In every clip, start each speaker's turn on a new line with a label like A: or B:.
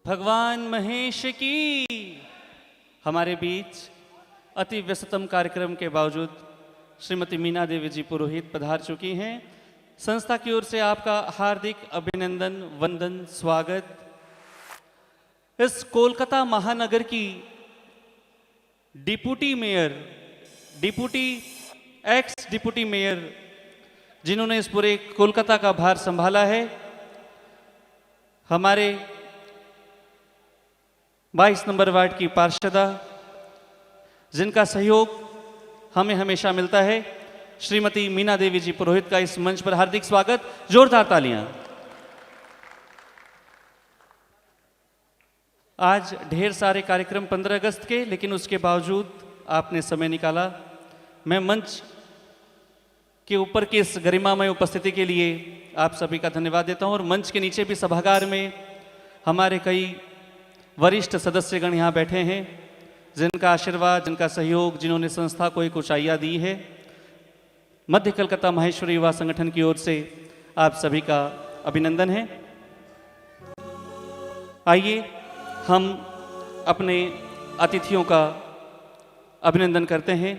A: भगवान महेश की। हमारे बीच अति व्यस्ततम कार्यक्रम के बावजूद श्रीमती मीना देवी जी पुरोहित पधार चुकी हैं। संस्था की ओर से आपका हार्दिक अभिनंदन, वंदन, स्वागत। इस कोलकाता महानगर की deputy mayor, x deputy mayor जिन्होंने इस पूरे कोलकाता का भार संभाला है, हमारे 22 नंबर वार्ड की पार्षदा, जिनका सहयोग हमें हमेशा मिलता है, श्रीमती मीना देवी जी पुरोहित का इस मंच पर हार्दिक स्वागत। जोरदार तालियां। आज ढेर सारे कार्यक्रम 15 अगस्त के, लेकिन उसके बावजूद आपने समय निकाला। मैं मंच के ऊपर की इस गरिमामय उपस्थिति के लिए आप सभी का धन्यवाद देता हूं। और मंच के नीचे भी सभागार में हमारे कई वरिष्ठ सदस्यगण यहाँ बैठे हैं, जिनका आशीर्वाद, जिनका सहयोग, जिन्होंने संस्था को एक ऊंचाइयाँ दी है। मध्य कलकत्ता माहेश्वरी युवा संगठन की ओर से आप सभी का अभिनंदन है। आइए हम अपने अतिथियों का अभिनंदन करते हैं,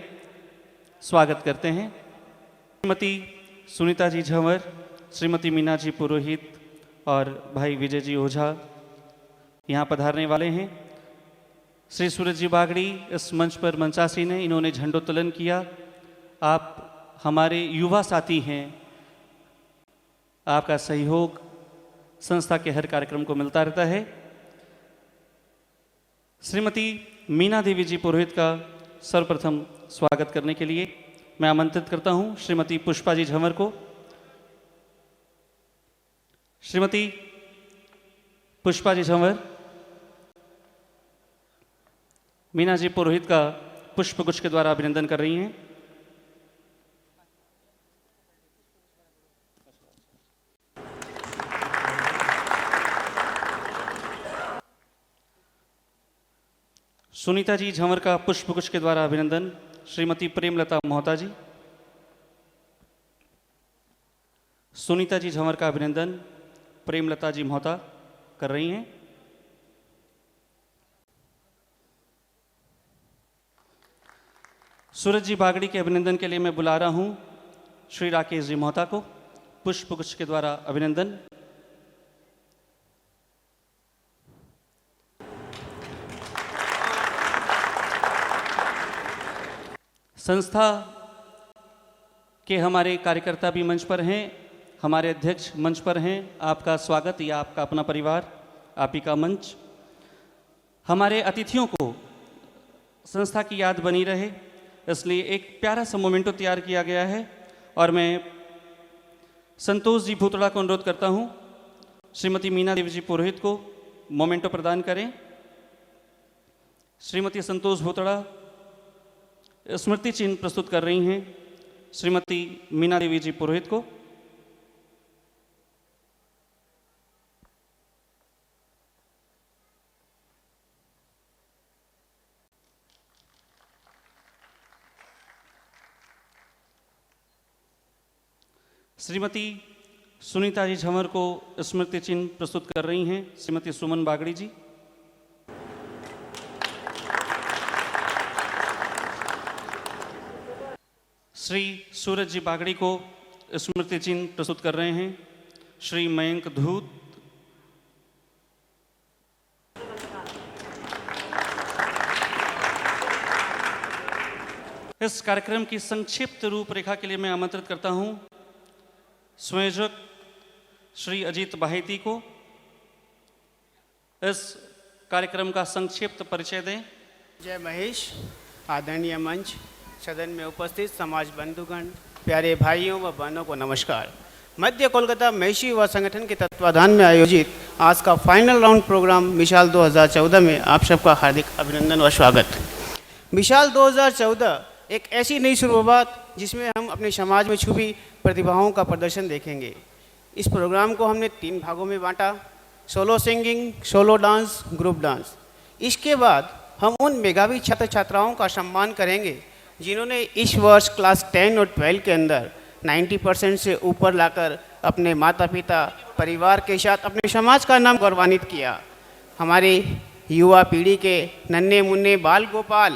A: स्वागत करते हैं। श्रीमती सुनीता जी झंवर, श्रीमती मीना जी पुरोहित और भाई विजय जी ओझा यहाँ पधारने वाले हैं। श्री सूरज जी बागड़ी इस मंच पर मंचासीन हैं, इन्होंने झंडोत्तोलन किया। आप हमारे युवा साथी हैं, आपका सहयोग संस्था के हर कार्यक्रम को मिलता रहता है। श्रीमती मीना देवी जी पुरोहित का सर्वप्रथम स्वागत करने के लिए मैं आमंत्रित करता हूं श्रीमती पुष्पा जी झंवर को। श्रीमती पुष्पा जी झंवर मीना जी पुरोहित का पुष्पगुच्छ के द्वारा अभिनंदन कर रही हैं। सुनीता जी झंवर का पुष्पगुच्छ के द्वारा अभिनंदन श्रीमती प्रेमलता मोहता जी। सुनीता जी झंवर का अभिनंदन प्रेमलता जी मोहता कर रही हैं। सूरज जी बागड़ी के अभिनंदन के लिए मैं बुला रहा हूं श्री राकेश जी मोहता को। पुष्पगुच्छ के द्वारा अभिनंदन। संस्था के हमारे कार्यकर्ता भी मंच पर हैं, हमारे अध्यक्ष मंच पर हैं। आपका स्वागत, या आपका अपना परिवार, आप ही का मंच। हमारे अतिथियों को संस्था की याद बनी रहे, इसलिए एक प्यारा सा मोमेंटो तैयार किया गया है और मैं संतोष जी भूतड़ा को अनुरोध करता हूं श्रीमती मीना देवी जी पुरोहित को मोमेंटो प्रदान करें। श्रीमती संतोष भूतड़ा स्मृति चिन्ह प्रस्तुत कर रही हैं श्रीमती मीना देवी जी पुरोहित को। श्रीमती सुनीता जी झंवर को स्मृति चिन्ह प्रस्तुत कर रही हैं श्रीमती सुमन बागड़ी जी। श्री सूरज जी बागड़ी को स्मृति चिन्ह प्रस्तुत कर रहे हैं श्री मयंक धूत। इस कार्यक्रम की संक्षिप्त रूपरेखा के लिए मैं आमंत्रित करता हूं संयोजक श्री अजीत बाहेती को। इस कार्यक्रम का संक्षिप्त परिचय दें।
B: जय महेश। आदरणीय मंच, सदन में उपस्थित समाज बंधुगण, प्यारे भाइयों व बहनों को नमस्कार। मध्य कोलकाता महेशी युवा संगठन के तत्वाधान में आयोजित आज का फाइनल राउंड प्रोग्राम मिसाल 2014 में आप सबका हार्दिक अभिनंदन व स्वागत। मिसाल 2014 एक ऐसी नई शुरुआत जिसमें हम अपने समाज में छुपी प्रतिभाओं का प्रदर्शन देखेंगे। इस प्रोग्राम को हमने 3 भागों में बांटा, solo singing, solo dance, group dance. इसके बाद हम उन मेधावी छात्र छात्राओं का सम्मान करेंगे जिन्होंने इस वर्ष क्लास 10 और 12 के अंदर 90% से ऊपर लाकर अपने माता पिता, परिवार के साथ अपने समाज का नाम गौरवान्वित किया। हमारे युवा पीढ़ी के नन्हे मुन्ने बाल गोपाल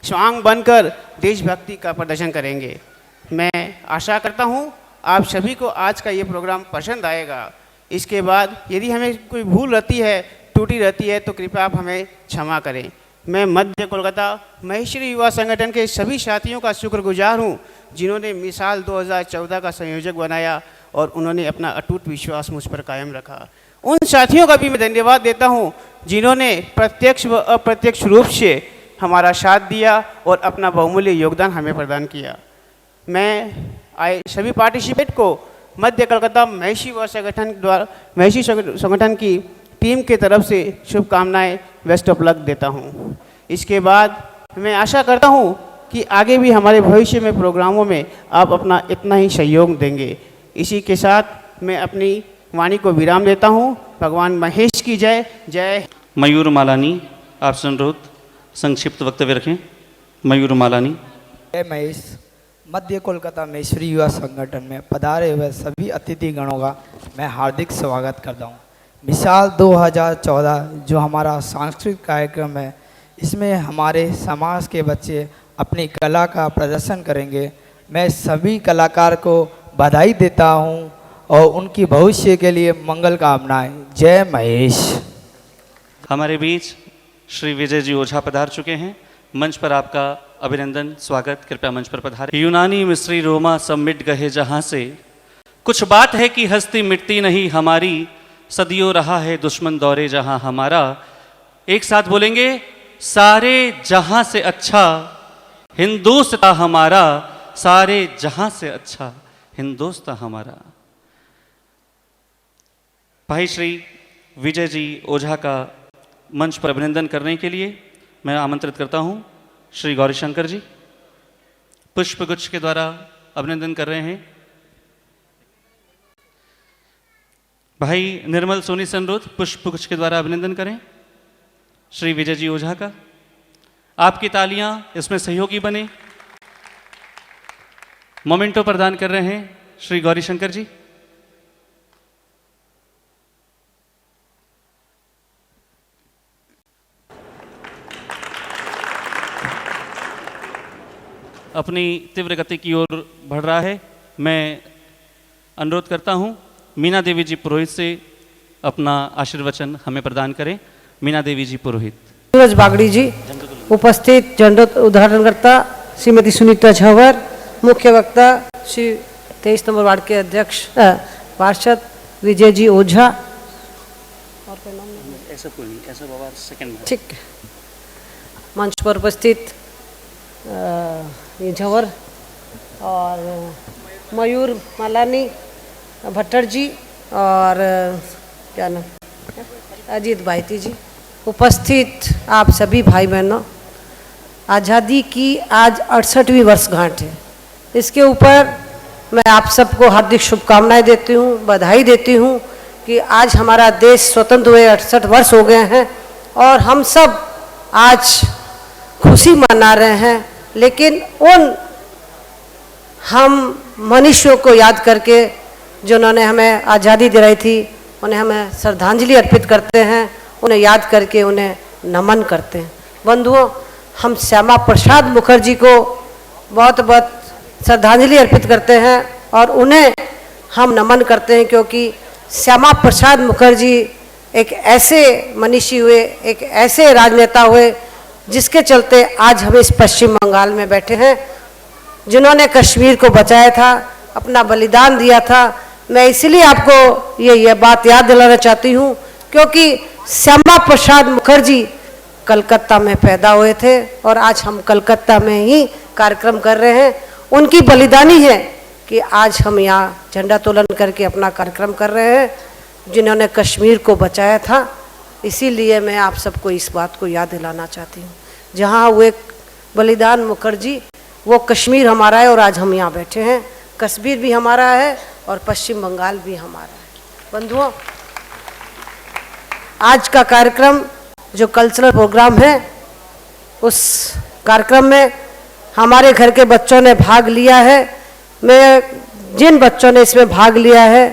B: स्वांग बनकर देशभक्ति का प्रदर्शन करेंगे। मैं आशा करता हूँ आप सभी को आज का ये प्रोग्राम पसंद आएगा। इसके बाद यदि हमें कोई भूल रहती है, त्रुटि रहती है, तो कृपया आप हमें क्षमा करें। मैं मध्य कोलकाता महेश्वरी युवा संगठन के सभी साथियों का शुक्रगुजार हूँ जिन्होंने मिसाल 2014 का संयोजक बनाया और उन्होंने अपना अटूट विश्वास मुझ पर कायम रखा। उन साथियों का भी मैं धन्यवाद देता हूँ जिन्होंने प्रत्यक्ष व अप्रत्यक्ष रूप से हमारा साथ दिया और अपना बहुमूल्य योगदान हमें प्रदान किया। मैं आए सभी पार्टिसिपेंट को मध्य कोलकाता महेशी युवा संगठन द्वारा महेशी संगठन की टीम के तरफ से शुभकामनाएं, बेस्ट ऑफ लक देता हूं। इसके बाद मैं आशा करता हूं कि आगे भी हमारे भविष्य में प्रोग्रामों में आप अपना इतना ही सहयोग देंगे। इसी के साथ मैं अपनी वाणी को विराम देता हूं। भगवान महेश की जय। जय
A: मयूर मालानी, आपसे अनुरोध संक्षिप्त वक्तव्य रखें। मयूर मालानी।
C: जय महेश। मध्य कोलकाता महेश्वरी युवा संगठन में पधारे हुए सभी अतिथि गणों का मैं हार्दिक स्वागत करता हूँ। मिसाल 2014 जो हमारा सांस्कृतिक कार्यक्रम है, इसमें हमारे समाज के बच्चे अपनी कला का प्रदर्शन करेंगे। मैं सभी कलाकार को बधाई देता हूँ और उनकी भविष्य के लिए मंगल कामनाएं। जय महेश।
A: हमारे बीच श्री विजय जी ओझा पधार चुके हैं। मंच पर आपका अभिनंदन, स्वागत। कृपया मंच पर पधारें। यूनानी मिस्री रोमा सब मिट गए जहाँ से, कुछ बात है कि हस्ती मिटती नहीं हमारी, सदियों रहा है दुश्मन दौरे जहाँ हमारा। एक साथ बोलेंगे, सारे जहाँ से अच्छा हिंदुस्तान हमारा, सारे जहाँ से अच्छा हिंदुस्तान हमारा। भाई श्री विजय जी ओझा का मंच पर अभिनंदन करने के लिए मैं आमंत्रित करता हूं श्री गौरीशंकर जी। पुष्पगुच्छ के द्वारा अभिनंदन कर रहे हैं। भाई निर्मल सोनी से अनुरोध, पुष्पगुच्छ के द्वारा अभिनंदन करें श्री विजय जी ओझा का। आपकी तालियां इसमें सहयोगी बने। मोमेंटो प्रदान कर रहे हैं श्री गौरीशंकर जी। अपनी तीव्र गति की ओर बढ़ रहा है। मैं अनुरोध करता हूं मीना देवी जी पुरोहित से अपना आशीर्वचन हमें प्रदान करें। मीना देवी जी पुरोहित।
D: सूरज बागड़ी जी, उपस्थित झंडा उद्घाटनकर्ता श्रीमती सुनीता झंवर, मुख्य वक्ता श्री 23 नंबर वार्ड के अध्यक्ष पार्षद विजय जी ओझा और क्या नाम है?
A: ऐसा कोई नहीं, ऐसा बाबा सेकंड में।
D: ठीक है। मंच पर उपस्थित ये झंवर और मयूर मालानी भट्टर जी और क्या नाम अजीत भाईती जी, उपस्थित आप सभी भाई बहनों, आज़ादी की आज 68वीं वर्षगांठ है। इसके ऊपर मैं आप सबको हार्दिक शुभकामनाएं देती हूँ, बधाई देती हूँ कि आज हमारा देश स्वतंत्र हुए 68 वर्ष हो गए हैं और हम सब आज खुशी मना रहे हैं। लेकिन उन हम मनुष्यों को याद करके जिन्होंने हमें आज़ादी दिलाई थी, उन्हें हमें श्रद्धांजलि अर्पित करते हैं, उन्हें याद करके उन्हें नमन करते हैं। बंधुओं, हम श्यामा प्रसाद मुखर्जी को बहुत बहुत श्रद्धांजलि अर्पित करते हैं और उन्हें हम नमन करते हैं क्योंकि श्यामा प्रसाद मुखर्जी एक ऐसे मनीषी हुए, एक ऐसे राजनेता हुए जिसके चलते आज हम इस पश्चिम बंगाल में बैठे हैं, जिन्होंने कश्मीर को बचाया था, अपना बलिदान दिया था। मैं इसलिए आपको ये बात याद दिलाना चाहती हूँ क्योंकि श्यामा प्रसाद मुखर्जी कलकत्ता में पैदा हुए थे और आज हम कलकत्ता में ही कार्यक्रम कर रहे हैं। उनकी बलिदानी है कि आज हम यहाँ झंडा तोलन करके अपना कार्यक्रम कर रहे हैं, जिन्होंने कश्मीर को बचाया था। इसीलिए मैं आप सबको इस बात को याद दिलाना चाहती हूँ। जहाँ हुए बलिदान मुखर्जी, वो कश्मीर हमारा है और आज हम यहाँ बैठे हैं। कश्मीर भी हमारा है और पश्चिम बंगाल भी हमारा है। बंधुओं, आज का कार्यक्रम जो कल्चरल प्रोग्राम है, उस कार्यक्रम में हमारे घर के बच्चों ने भाग लिया है। मैं जिन बच्चों ने इसमें भाग लिया है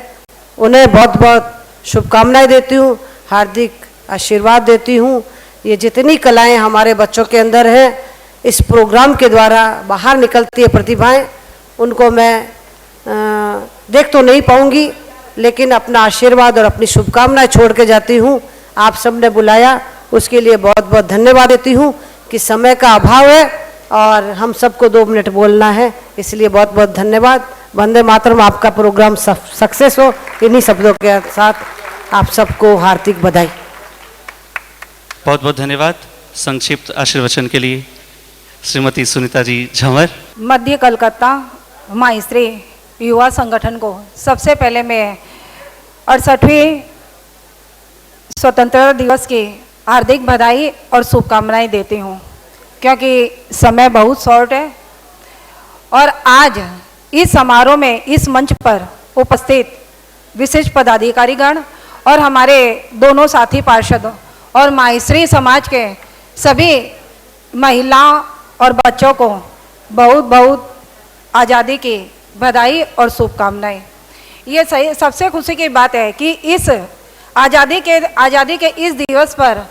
D: उन्हें बहुत बहुत शुभकामनाएं देती हूँ, हार्दिक आशीर्वाद देती हूँ। ये जितनी कलाएं हमारे बच्चों के अंदर हैं, इस प्रोग्राम के द्वारा बाहर निकलती है प्रतिभाएं, उनको मैं देख तो नहीं पाऊंगी, लेकिन अपना आशीर्वाद और अपनी शुभकामनाएं छोड़ के जाती हूँ। आप सबने बुलाया उसके लिए बहुत बहुत धन्यवाद देती हूँ कि समय का अभाव है और हम सबको 2 मिनट बोलना है, इसलिए बहुत बहुत धन्यवाद। वंदे मातरम। आपका प्रोग्राम सक्सेस हो। इन्हीं शब्दों के साथ आप सबको हार्दिक बधाई।
A: बहुत बहुत धन्यवाद। संक्षिप्त आशीर्वचन के लिए श्रीमती सुनीता जी झंवर।
E: मध्य कलकत्ता माईश्री युवा संगठन को सबसे पहले मैं 68वें स्वतंत्रता दिवस की हार्दिक बधाई और शुभकामनाएं देती हूँ, क्योंकि समय बहुत शॉर्ट है और आज इस समारोह में इस मंच पर उपस्थित विशिष्ट पदाधिकारीगण और हमारे दोनों साथी पार्षद और माईश्री समाज के सभी महिलाओं और बच्चों को बहुत बहुत आज़ादी की बधाई और शुभकामनाएं। ये सही सबसे खुशी की बात है कि इस आज़ादी के इस दिवस पर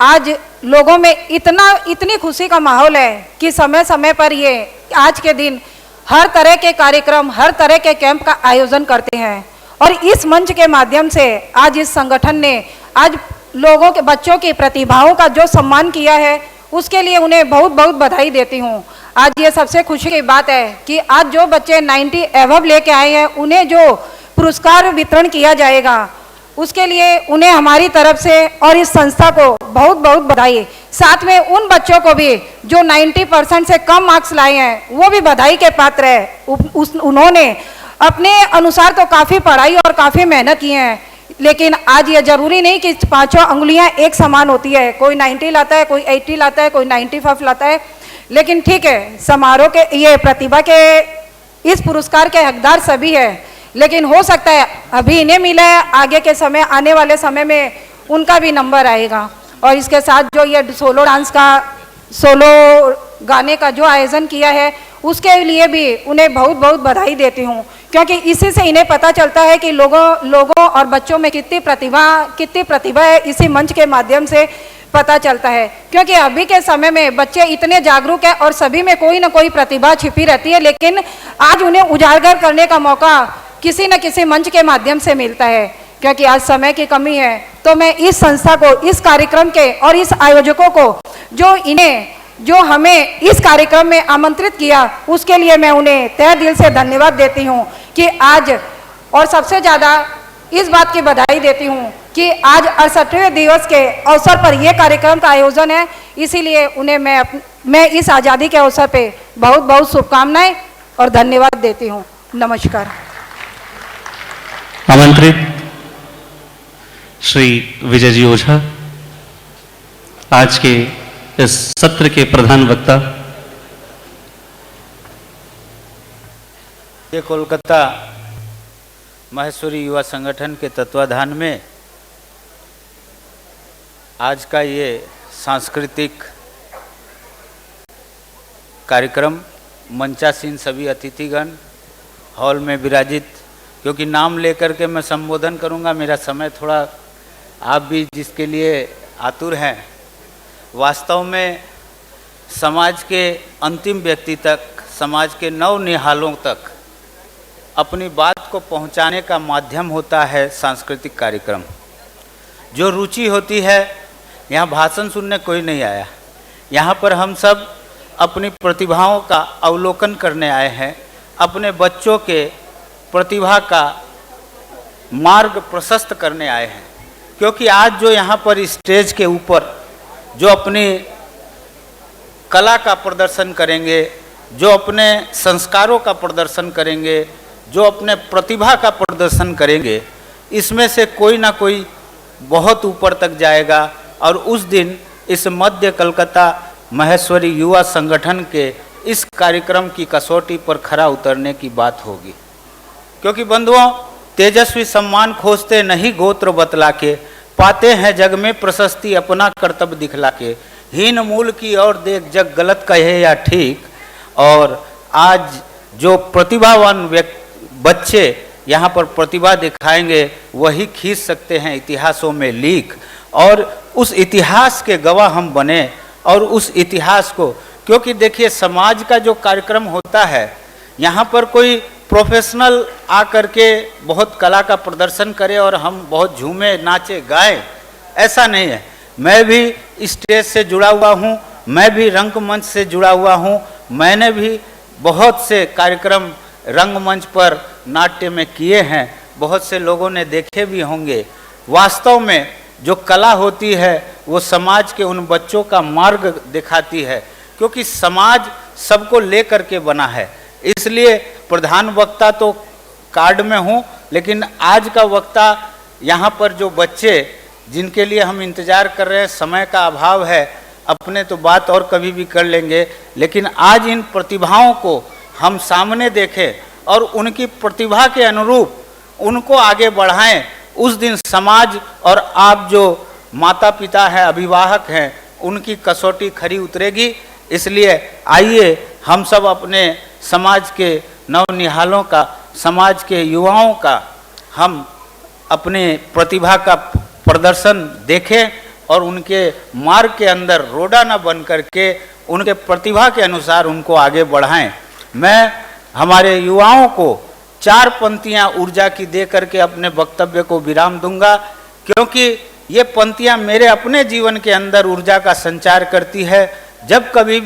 E: आज लोगों में इतनी खुशी का माहौल है कि समय समय पर ये आज के दिन हर तरह के कार्यक्रम, हर तरह के कैंप का आयोजन करते हैं और इस मंच के माध्यम से आज इस संगठन ने आज लोगों के बच्चों की प्रतिभाओं का जो सम्मान किया है, उसके लिए उन्हें बहुत बहुत बधाई देती हूँ। आज ये सबसे खुशी की बात है कि आज जो बच्चे 90 एबव लेके आए हैं, उन्हें जो पुरस्कार वितरण किया जाएगा, उसके लिए उन्हें हमारी तरफ से और इस संस्था को बहुत बहुत बधाई। साथ में उन बच्चों को भी जो 90% से कम मार्क्स लाए हैं, वो भी बधाई के पात्र है। उन्होंने अपने अनुसार तो काफ़ी पढ़ाई और काफ़ी मेहनत की है, लेकिन आज ये जरूरी नहीं कि पांचों अंगुलियां एक समान होती है। कोई 90 लाता है, कोई 80 लाता है, कोई 95 लाता है, लेकिन ठीक है, समारोह के ये प्रतिभा के इस पुरस्कार के हकदार सभी है, लेकिन हो सकता है अभी इन्हें मिला है, आगे के समय आने वाले समय में उनका भी नंबर आएगा। और इसके साथ जो ये सोलो डांस का, सोलो गाने का जो आयोजन किया है, उसके लिए भी उन्हें बहुत बहुत बधाई देती हूँ, क्योंकि इसी से इन्हें पता चलता है कि लोगों और बच्चों में कितनी प्रतिभा है, इसी मंच के माध्यम से पता चलता है। क्योंकि अभी के समय में बच्चे इतने जागरूक हैं और सभी में कोई ना कोई प्रतिभा छिपी रहती है, लेकिन आज उन्हें उजागर करने का मौका किसी न किसी मंच के माध्यम से मिलता है। क्योंकि आज समय की कमी है, तो मैं इस संस्था को, इस कार्यक्रम के और इस आयोजकों को जो हमें इस कार्यक्रम में आमंत्रित किया, उसके लिए मैं उन्हें तहे दिल से धन्यवाद देती हूँ कि आज, और सबसे ज़्यादा इस बात की बधाई देती हूँ कि आज 68वें दिवस के अवसर पर यह कार्यक्रम का आयोजन है। इसीलिए उन्हें मैं इस आज़ादी के अवसर पे बहुत बहुत शुभकामनाएं और धन्यवाद देती हूँ। नमस्कार।
A: आमंत्रित श्री विजय जी ओझा, आज के इस सत्र के प्रधान वक्ता।
F: ये कोलकाता माहेश्वरी युवा संगठन के तत्वाधान में आज का ये सांस्कृतिक कार्यक्रम, मंचासीन सभी अतिथिगण, हॉल में विराजित, क्योंकि नाम लेकर के मैं संबोधन करूंगा, मेरा समय थोड़ा, आप भी जिसके लिए आतुर हैं, वास्तव में समाज के अंतिम व्यक्ति तक, समाज के नव निहालों तक अपनी बात को पहुंचाने का माध्यम होता है सांस्कृतिक कार्यक्रम। जो रुचि होती है, यहाँ भाषण सुनने कोई नहीं आया, यहाँ पर हम सब अपनी प्रतिभाओं का अवलोकन करने आए हैं, अपने बच्चों के प्रतिभा का मार्ग प्रशस्त करने आए हैं। क्योंकि आज जो यहाँ पर स्टेज के ऊपर जो अपनी कला का प्रदर्शन करेंगे, जो अपने संस्कारों का प्रदर्शन करेंगे, जो अपने प्रतिभा का प्रदर्शन करेंगे, इसमें से कोई ना कोई बहुत ऊपर तक जाएगा और उस दिन इस मध्य कलकत्ता माहेश्वरी युवा संगठन के इस कार्यक्रम की कसौटी पर खरा उतरने की बात होगी। क्योंकि बंधुओं, तेजस्वी सम्मान खोजते नहीं गोत्र बतला के, पाते हैं जग में प्रशस्ति अपना कर्तव्य दिखला के, हीन मूल की और देख जग गलत कहे या ठीक। और आज जो प्रतिभावान बच्चे यहाँ पर प्रतिभा दिखाएंगे, वही खींच सकते हैं इतिहासों में लीक। और उस इतिहास के गवाह हम बने और उस इतिहास को, क्योंकि देखिए समाज का जो कार्यक्रम होता है, यहाँ पर कोई प्रोफेशनल आकर के बहुत कला का प्रदर्शन करे और हम बहुत झूमे नाचे गाए, ऐसा नहीं है। मैं भी स्टेज से जुड़ा हुआ हूँ, मैं भी रंगमंच से जुड़ा हुआ हूँ, मैंने भी बहुत से कार्यक्रम रंगमंच पर नाट्य में किए हैं, बहुत से लोगों ने देखे भी होंगे। वास्तव में जो कला होती है वो समाज के उन बच्चों का मार्ग दिखाती है, क्योंकि समाज सबको लेकर के बना है। इसलिए प्रधान वक्ता तो कार्ड में हूँ, लेकिन आज का वक्ता यहाँ पर जो बच्चे जिनके लिए हम इंतज़ार कर रहे हैं, समय का अभाव है, अपने तो बात और कभी भी कर लेंगे, लेकिन आज इन प्रतिभाओं को हम सामने देखें और उनकी प्रतिभा के अनुरूप उनको आगे बढ़ाएं। उस दिन समाज और आप जो माता पिता हैं, अभिभावक हैं, उनकी कसौटी खरी उतरेगी। इसलिए आइए हम सब अपने समाज के नवनिहालों का, समाज के युवाओं का हम अपने प्रतिभा का प्रदर्शन देखें और उनके मार्ग के अंदर रोड़ा न बन करके उनके प्रतिभा के अनुसार उनको आगे बढ़ाएं। मैं हमारे युवाओं को 4 पंक्तियां ऊर्जा की दे करके अपने वक्तव्य को विराम दूंगा, क्योंकि ये पंक्तियां मेरे अपने जीवन के अंदर ऊर्जा का संचार करती है। जब कभी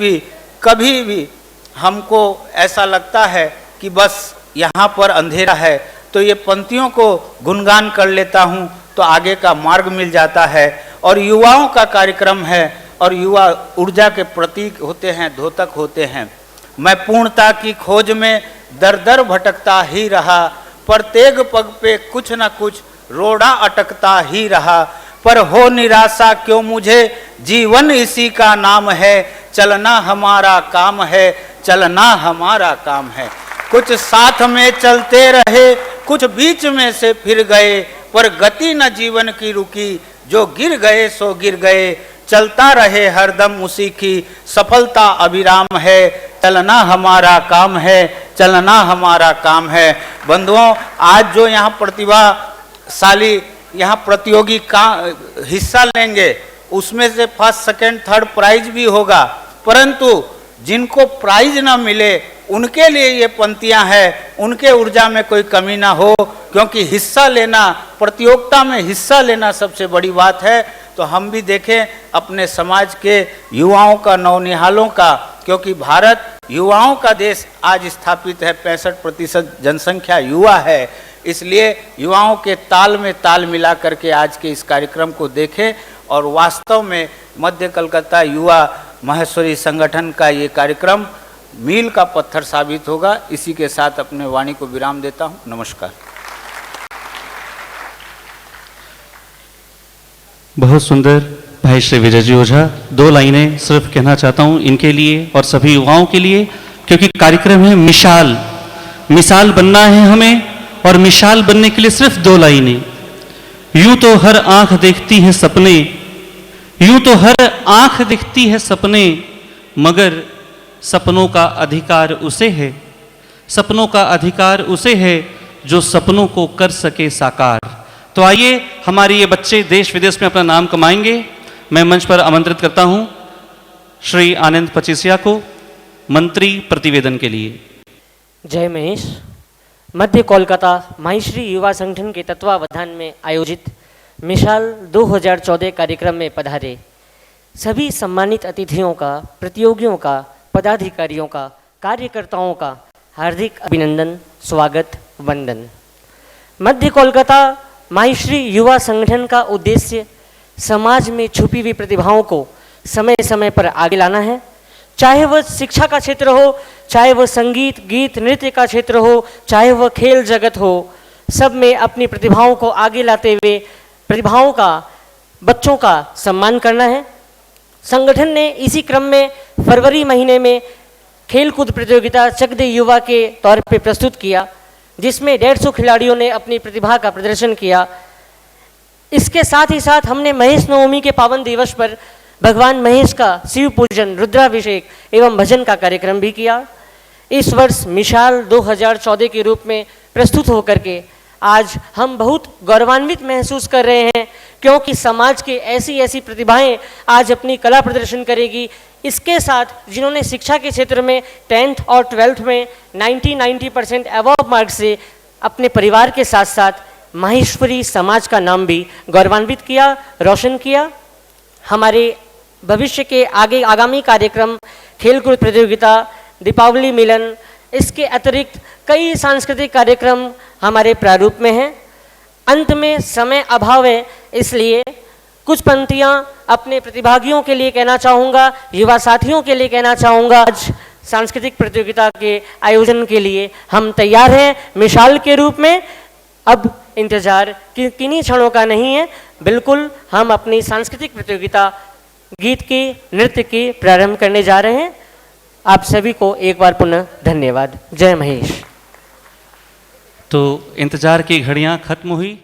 F: भी हमको ऐसा लगता है कि बस यहाँ पर अंधेरा है, तो ये पंक्तियों को गुणगान कर लेता हूँ, तो आगे का मार्ग मिल जाता है। और युवाओं का कार्यक्रम है और युवा ऊर्जा के प्रतीक होते हैं, द्योतक होते हैं। मैं पूर्णता की खोज में दर दर भटकता ही रहा, प्रत्येक पग पे कुछ न कुछ रोड़ा अटकता ही रहा, पर हो निराशा क्यों मुझे, जीवन इसी का नाम है, चलना हमारा काम है, चलना हमारा काम है। कुछ साथ में चलते रहे, कुछ बीच में से फिर गए, पर गति न जीवन की रुकी, जो गिर गए सो गिर गए, चलता रहे हरदम उसी की, सफलता अविराम है, चलना हमारा काम है, चलना हमारा काम है। बंधुओं, आज जो यहाँ प्रतिभाशाली यहाँ प्रतियोगी का हिस्सा लेंगे, उसमें से फर्स्ट, सेकंड, थर्ड प्राइज भी होगा, परंतु जिनको प्राइज ना मिले उनके लिए ये पंक्तियां हैं, उनके ऊर्जा में कोई कमी ना हो, क्योंकि हिस्सा लेना, प्रतियोगिता में हिस्सा लेना सबसे बड़ी बात है। तो हम भी देखें अपने समाज के युवाओं का, नवनिहालों का, क्योंकि भारत युवाओं का देश आज स्थापित है, 65% जनसंख्या युवा है। इसलिए युवाओं के ताल में ताल मिला करके आज के इस कार्यक्रम को देखें और वास्तव में मध्य कलकत्ता युवा महेश्वरी संगठन का ये कार्यक्रम मील का पत्थर साबित होगा। इसी के साथ अपने वाणी को विराम देता हूँ। नमस्कार।
A: बहुत सुंदर भाई श्री विजय जी ओझा। 2 लाइनें सिर्फ कहना चाहता हूँ इनके लिए और सभी युवाओं के लिए, क्योंकि कार्यक्रम है मिसाल, मिसाल बनना है हमें, और मिसाल बनने के लिए सिर्फ 2 लाइनें। यूं तो हर आंख देखती है सपने, यूं तो हर आंख दिखती है सपने, मगर सपनों का अधिकार उसे है, सपनों का अधिकार उसे है जो सपनों को कर सके साकार। तो आइए, हमारे ये बच्चे देश विदेश में अपना नाम कमाएंगे। मैं मंच पर आमंत्रित करता हूं श्री आनंद पचीसिया को मंत्री प्रतिवेदन के लिए।
G: जय महेश। मध्य कोलकाता माहीश्री युवा संगठन के तत्वावधान में आयोजित मिसाल 2014 कार्यक्रम में पधारे सभी सम्मानित अतिथियों का, प्रतियोगियों का, पदाधिकारियों का, कार्यकर्ताओं का हार्दिक अभिनंदन, स्वागत, वंदन। मध्य कोलकाता माहीश्री युवा संगठन का उद्देश्य समाज में छुपी हुई प्रतिभाओं को समय समय पर आगे लाना है, चाहे वह शिक्षा का क्षेत्र हो, चाहे वह संगीत, गीत, नृत्य का क्षेत्र हो, चाहे वह खेल जगत हो, सब में अपनी प्रतिभाओं को आगे लाते हुए प्रतिभाओं का, बच्चों का सम्मान करना है। संगठन ने इसी क्रम में फरवरी महीने में खेलकूद प्रतियोगिता चक दे युवा के तौर पे प्रस्तुत किया, जिसमें 150 खिलाड़ियों ने अपनी प्रतिभा का प्रदर्शन किया। इसके साथ ही साथ हमने महेश नवमी के पावन दिवस पर भगवान महेश का शिव पूजन, रुद्राभिषेक एवं भजन का कार्यक्रम भी किया। इस वर्ष मिसाल 2014 के रूप में प्रस्तुत होकर के आज हम बहुत गौरवान्वित महसूस कर रहे हैं, क्योंकि समाज के ऐसी ऐसी प्रतिभाएं आज अपनी कला प्रदर्शन करेगी। इसके साथ जिन्होंने शिक्षा के क्षेत्र में 10th और 12th में 90% अबव मार्क्स से अपने परिवार के साथ साथ माहेश्वरी समाज का नाम भी गौरवान्वित किया, रोशन किया। हमारे भविष्य के आगामी कार्यक्रम, खेलकूद प्रतियोगिता, दीपावली मिलन, इसके अतिरिक्त कई सांस्कृतिक कार्यक्रम हमारे प्रारूप में हैं। अंत में समय अभाव है, इसलिए कुछ पंक्तियां अपने प्रतिभागियों के लिए कहना चाहूँगा, युवा साथियों के लिए कहना चाहूँगा। आज सांस्कृतिक प्रतियोगिता के आयोजन के लिए हम तैयार हैं मिसाल के रूप में। अब इंतजार किन्हीं क्षणों का नहीं है, बिल्कुल हम अपनी सांस्कृतिक प्रतियोगिता गीत की, नृत्य की प्रारंभ करने जा रहे हैं। आप सभी को एक बार पुनः धन्यवाद। जय महेश।
A: तो इंतजार की घड़ियां खत्म हुई।